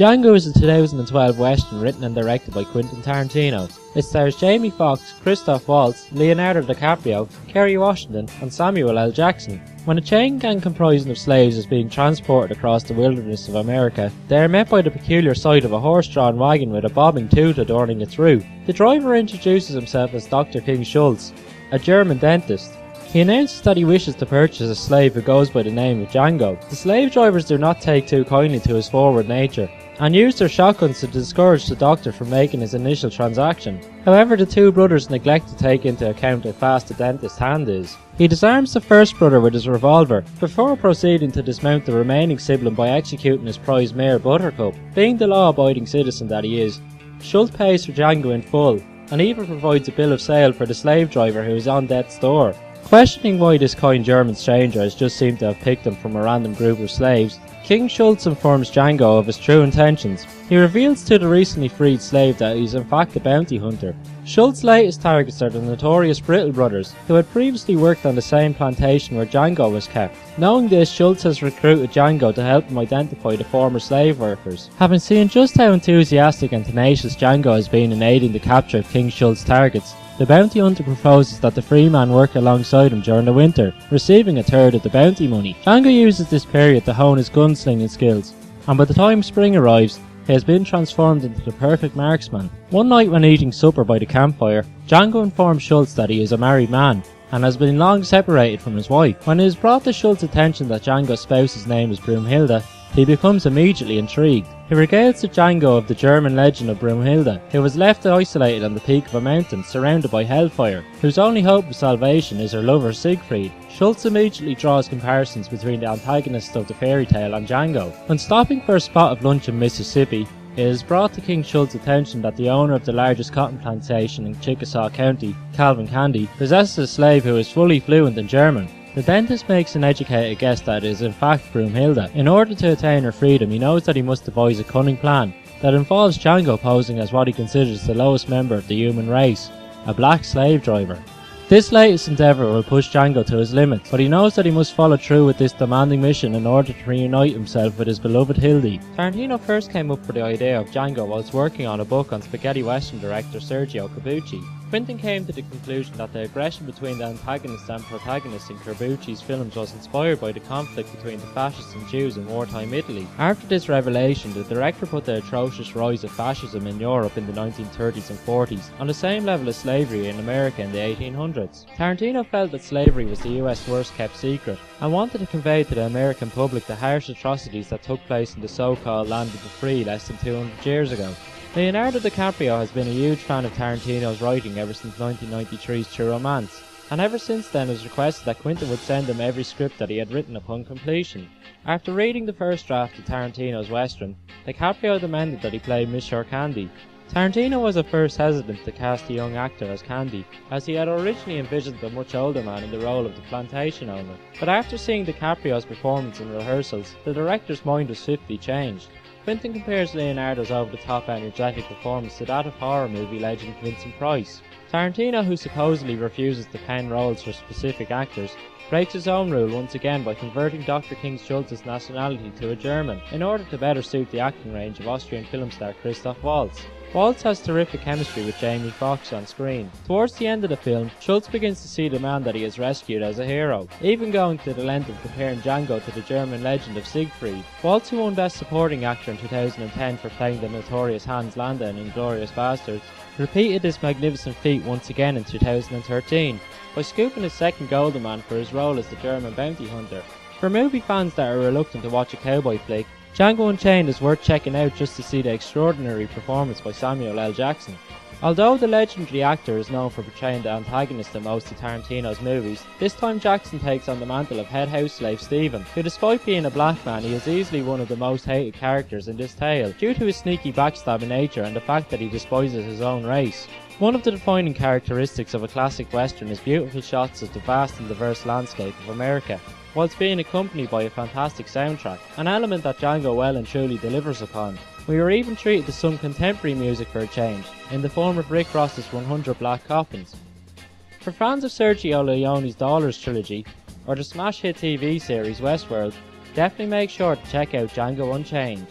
Django is a 2012 western written and directed by Quentin Tarantino. It stars Jamie Foxx, Christoph Waltz, Leonardo DiCaprio, Kerry Washington and Sameul L JAckson. When a chain gang comprising of slaves is being transported across the wilderness of America, they are met by the peculiar sight of a horse-drawn wagon with a bobbing toot adorning its roof. The driver introduces himself as Dr King Schultz, a German dentist. He announces that he wishes to purchase a slave who goes by the name of Django. The slave drivers do not take too kindly to his forward nature, and use their shotguns to discourage the doctor from making his initial transaction. However, the two brothers neglect to take into account how fast the dentist's hand is. He disarms the first brother with his revolver, before proceeding to dismount the remaining sibling by executing his prize mare Buttercup. Being the law-abiding citizen that he is, Schultz pays for Django in full, and even provides a bill of sale for the slave driver who is on death's door. Questioning why this kind German stranger has just seemed to have picked him from a random group of slaves, King Schultz informs Django of his true intentions. He reveals to the recently freed slave that he is in fact a bounty hunter. Schultz's latest targets are the notorious Brittle brothers, who had previously worked on the same plantation where Django was kept. Knowing this, Schultz has recruited Django to help him identify the former slave workers. Having seen just how enthusiastic and tenacious Django has been in aiding the capture of King Schultz's targets, the bounty hunter proposes that the free man work alongside him during the winter, receiving a third of the bounty money. Django uses this period to hone his gunslinging skills, and by the time spring arrives, he has been transformed into the perfect marksman. One night when eating supper by the campfire, Django informs Schultz that he is a married man, and has been long separated from his wife. When it is brought to Schultz's attention that Django's spouse's name is Brunhilde, he becomes immediately intrigued. He regales to Django of the German legend of Brunhilde, who was left isolated on the peak of a mountain surrounded by hellfire, whose only hope of salvation is her lover Siegfried. Schultz immediately draws comparisons between the antagonists of the fairy tale and Django. When stopping for a spot of lunch in Mississippi, it is brought to King Schultz's attention that the owner of the largest cotton plantation in Chickasaw County, Calvin Candy, possesses a slave who is fully fluent in German. The dentist makes an educated guess that it is in fact Brunhilde. In order to attain her freedom, he knows that he must devise a cunning plan that involves Django posing as what he considers the lowest member of the human race, a black slave driver. This latest endeavour will push Django to his limits, but he knows that he must follow through with this demanding mission in order to reunite himself with his beloved Hildy. Tarantino first came up with the idea of Django whilst working on a book on spaghetti western director Sergio Corbucci. Quentin came to the conclusion that the aggression between the antagonists and protagonists in Corbucci's films was inspired by the conflict between the fascists and Jews in wartime Italy. After this revelation, the director put the atrocious rise of fascism in Europe in the 1930s and 40s on the same level as slavery in America in the 1800s. Tarantino felt that slavery was the US worst kept secret, and wanted to convey to the American public the harsh atrocities that took place in the so-called land of the free less than 200 years ago. Leonardo DiCaprio has been a huge fan of Tarantino's writing ever since 1993's True Romance, and ever since then has requested that Quentin would send him every script that he had written upon completion. After reading the first draft of Tarantino's western, DiCaprio demanded that he play Bichir Candy. Tarantino was at first hesitant to cast the young actor as Candy, as he had originally envisioned a much older man in the role of the plantation owner, but after seeing DiCaprio's performance in rehearsals, the director's mind was swiftly changed. Quentin compares Leonardo's over-the-top energetic performance to that of horror movie legend Vincent Price. Tarantino, who supposedly refuses to pen roles for specific actors, breaks his own rule once again by converting Dr King Schultz's nationality to a German, in order to better suit the acting range of Austrian film star Christoph Waltz. Waltz has terrific chemistry with Jamie Foxx on screen. Towards the end of the film, Schultz begins to see the man that he has rescued as a hero, even going to the length of comparing Django to the German legend of Siegfried. Waltz, who won Best Supporting Actor in 2010 for playing the notorious Hans Landa in Inglourious Basterds, repeated this magnificent feat once again in 2013, by scooping his second Golden Man for his role as the German bounty hunter. For movie fans that are reluctant to watch a cowboy flick, Django Unchained is worth checking out just to see the extraordinary performance by Sameul L JAckson. Although the legendary actor is known for portraying the antagonist in most of Tarantino's movies, this time Jackson takes on the mantle of head house slave Stephen, who despite being a black man, he is easily one of the most hated characters in this tale, due to his sneaky backstabbing nature and the fact that he despises his own race. One of the defining characteristics of a classic western is beautiful shots of the vast and diverse landscape of America, whilst being accompanied by a fantastic soundtrack, an element that Django well and truly delivers upon. We were even treated to some contemporary music for a change, in the form of Rick Ross's 100 Black Coffins. For fans of Sergio Leone's Dollars trilogy, or the smash hit TV series Westworld, definitely make sure to check out Django Unchained.